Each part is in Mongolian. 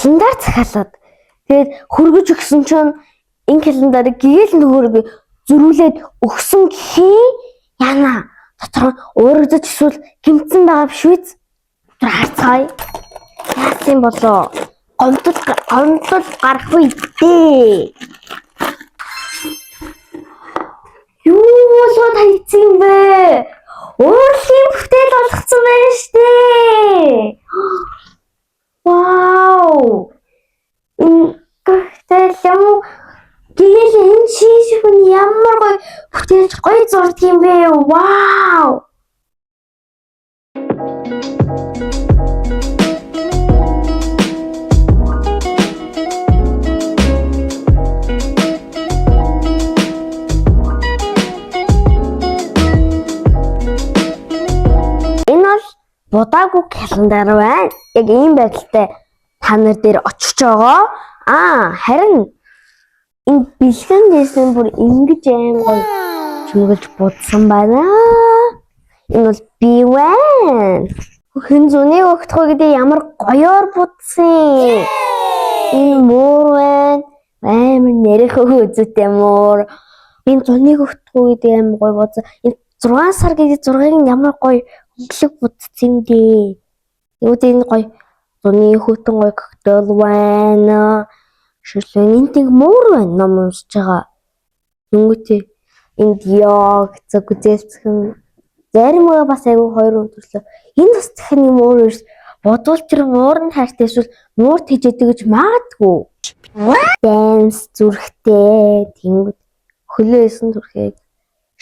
календар захиалаад тэгээд хөргөж өгсөн чинь энэ календарыг гээл нөгөөргөө зөрүүлээд өгсөн гэхээ яана дотор уурагдаж эсвэл гэмтсэн байгаа биш үү? Тэр харцгаая. Яасан болоо? Гомдол гарахгүй дээ. Юу болоод хайцсан бэ? Уурлын бүтээл болгоцсон байна штэ. Вау! Гэхдээ юм гээл энэ шишиг нь ямар гоё бүтээлч гоё зурдаг юм бэ? Вау! Будаагүй календар байна. Яг ийм байдалтай та нар дээр очиж байгаа. Харин энэ бэлгэн дэсэн бүр ингэж аим гоё чимгэлж будсан байна. Энэ бол би байна. Хэн зунийг өгтгөө гэдэг ямар гоёор будсан. Энэ муур байна. Амар нэрхөө үзүүтэй муур. Энэ зунийг өгтгөө гэдэг амар гоё будсан. Энэ 6 сар гэдэг 6-ыг ямар гоё өнгөлөг будсан дээ. Тэгвэл энэ гоё зуны хөтөн гоё коктейл байна. Шүлэн энэ тэг муур байна ном уншиж байгаа. Өнгөтэй энд яг зөв үзэлцхэн заримгаа бас айгүй хоёр өндөрлөө. Энэ бас дахин юм муур биш. Бодвол тэр муур нь хайртай эсвэл муур тэжээдэг гэж магадгүй. Дэнс зүрхтэй тэнгүүд хөлөөсөн зүрхээ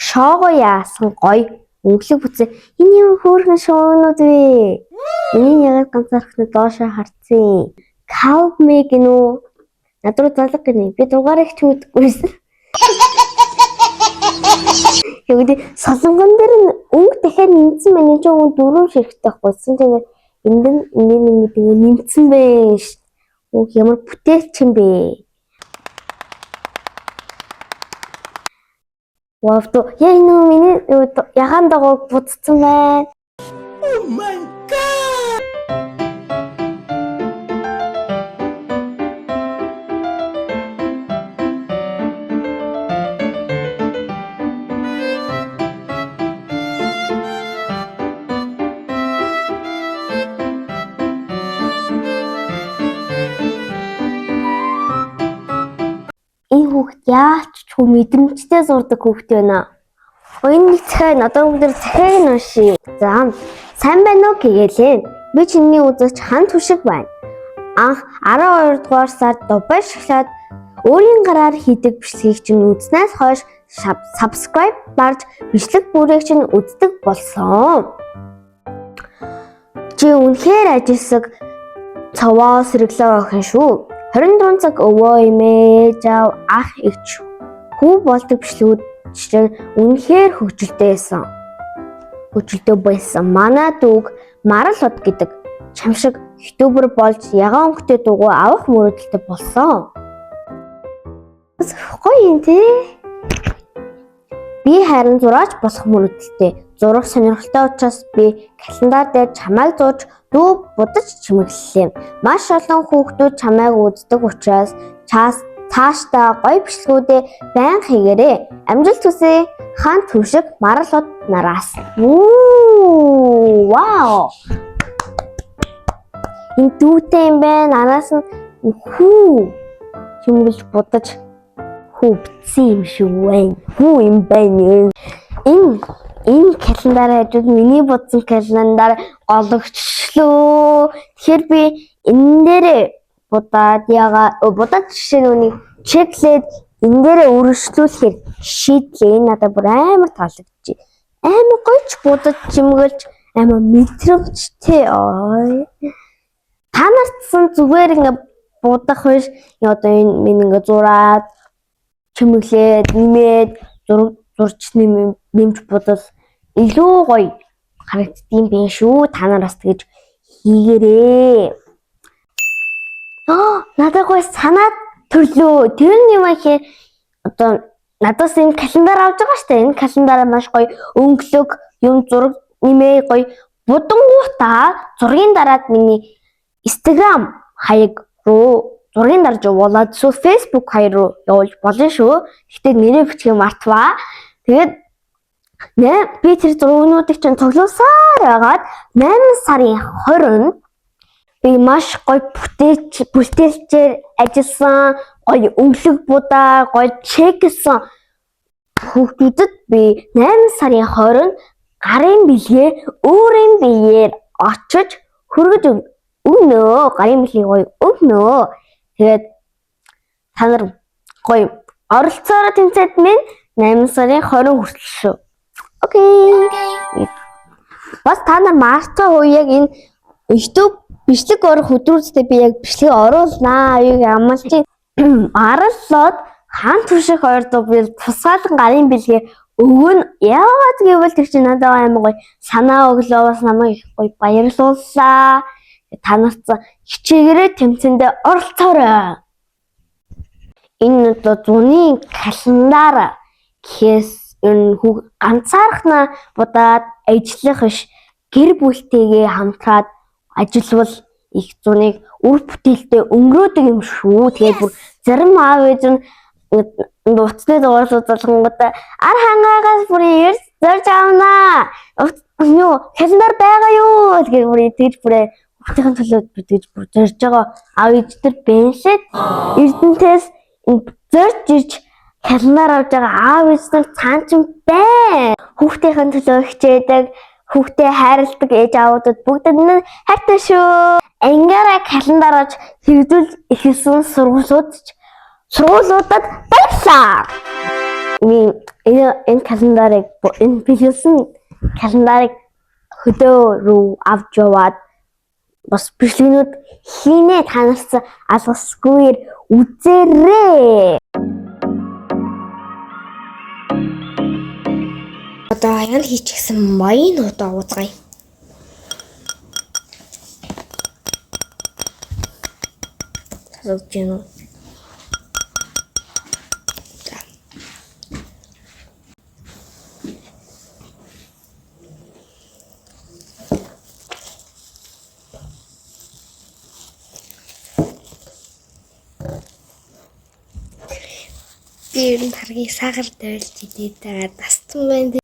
шоого яасан гоё өнгөлөг бүтсэн. Энэ юм хөөрхөн шоонууд вэ? Энийг яг ганцаархнаа доошоо харцсан. Calm me гинөө. Надруу залга гинэ. Би дугаарыг ч мэдгүйсэн. Тэгвэл солонгон дээр өнгө дахиад нэмсэн байна. Энэ ч өнгө 4 ширхтэй байхгүй. Тэгээд энд нэг нэмсэн байж. Өөх ямар бүтээлч юм бэ? Вавто яа энэ миний ягаан дагуу будсан байна. Oh my god. Хүүхд яач ч хөө мэдрэмжтэй зурдаг хүүхд байна. Энэ нэг цахаа надад бүгд захааг нь уншия. За сайн байна уу гэгэлээ. Би чиний үзэгч хан түшиг байна. Анх 12 дугаар сард Дубай шоколад өөрийн гараар хийдэг бичлэгийг чинь үзнээс хойш subscribe барж бичлэг бүрийг чинь үздэг болсон. Чи үнэхээр ажилсаг цаваа сэрэглээ охин шүү. 24 цаг өвөө имэж ах эгч хүү болдог бичлэгүүд чинь үнэхээр хөгжилтэй байсан. Манай дүүг Марал хот гэдэг чамшиг ютубер болж ягаан өнгөтэй дуугүй авах мөрөөдөлтэй болсон. Гоё юм тий. Би харин зураач болох мөрөөдөлтэй. Зурах сонирхолтой учраас би календар дээр чамайг зурж дүү будаж чимэглэлээ. Маш олон хүүхдүүд чамайг үздэг учраас цаашдаа гоё бичлэгүүдээ байнга хийгээрэй. Амжилт хүсье. Хан түшиг Марал хот нараас. Вау! Энэ дүүтэй юм байна. Араас нь хүү чимэглэж будаж хөвцсөн юм шүү байна. Хүү юм байна. Энэ календар хажууд миний будсан календар гологчлоо. Тэгэхээр би энэ дээрээ будаад жишээ нүг чеклээд энэ дээрээ өргөжлүүлэхээр шийдлээ. Надад бүр амар таалагдчих. Амар гоёч будаж чимгэлж амар мэдрэмжтэй. Та нартсан зүгээр ингээ будах биш. Одоо энэ минь ингээ зураад чимэглээд нэмээд зурж нэмж бодол илүү гоё харагддсан байх шүү. Та нараас тэгж хийгээрэй. Надад гоё санаад төрлөө. Тэр нь юм ахээр одоо надаас энэ календар авч байгаа штэ. Энэ календараа маш гоё өнгөлөг юм зураг нэмээ гоё будангуудаа зургийн дараад миний Instagram хаяг руу зургийн дарж явуулаад эсвэл Facebook хаяг руу явуулж болно шүү. Гэхдээ нэрээ бичгээ мартваа. Тэгээд би тэр зургуудыг чинь цуглуулсаар байгаад 8 сарын 20-нд би маш гоё бүтээлчээр ажилласан, гоё өнгөлөг будаа, гоё чексэн хүүхдүүдэд би 8 сарын 20-нд гарын бэлгээ өөрийн биеэр очиж хүргэж өгнө. Гарын бэлгийг гоё өгнө. Тэгээд та нар гоё оролцоороо тэмцээд минь 8 сарын 20 хүртэл шүү. Окей. Бас та нар марцаа үе яг энэ YouTube бичлэг орох өдрүүдэд би яг бичлэг оруулнаа. Аюуг амлаж араллаад хаан түших ордоо би тусгаалan гарын бэлгээ өгөн яагаад гэвэл тэр чинь надад амар гоё санаа өглөө бас намайг гоё баярлууллаа. Та нарт хичээгээрээ тэмцэндээ оролцоорой. Энэ одоо зуны календар гэхээс энэ ганцаархнаа будаад ажиллах биш гэр бүлтэйгээ хамтраад ажиллавал их зуныг үр бүтээлтэй өнгөрөөдөг юм шүү. Тэгээд бүр зарим аав ээж нь уцны дугаарлууд болгонгуудаа ар хангаагаас бүр ирж зорж авнаа. Юу календар байгаа юу гэж бүр тэгж бүрээ хүүхдийн төлөө тэгж бүр зорж байгаа аав ээжтэр бэншээд эрдэнтээс зорж ирж календар авч байгаа аав ээж нар цаан ч бай. Хүүхдийн төлөө хичээдэг, хүүхдээ хайрладаг ээж аавуудад бүгд нь хайртай шүү. Ангаараа календар авч хэрэгжүүл эхэлсэн сургуулиудад баярлалаа. Энэ календарыг энэ биелсэн календарыг хөдөө рүү авч яваад бас бичлэгнүүд хийнэ та нарт алгасгүйгээр үзээрэй. Одоо аян хийчихсэн маянуудаа ууцгаая. Сарвчено. Би таргийг сахар тавилж идээд дастсан байна.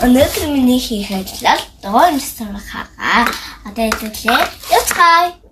Өнөөдөр миний хийх ажил доо юм сурах хаа. Одоо хэвлээ. Яцгаая.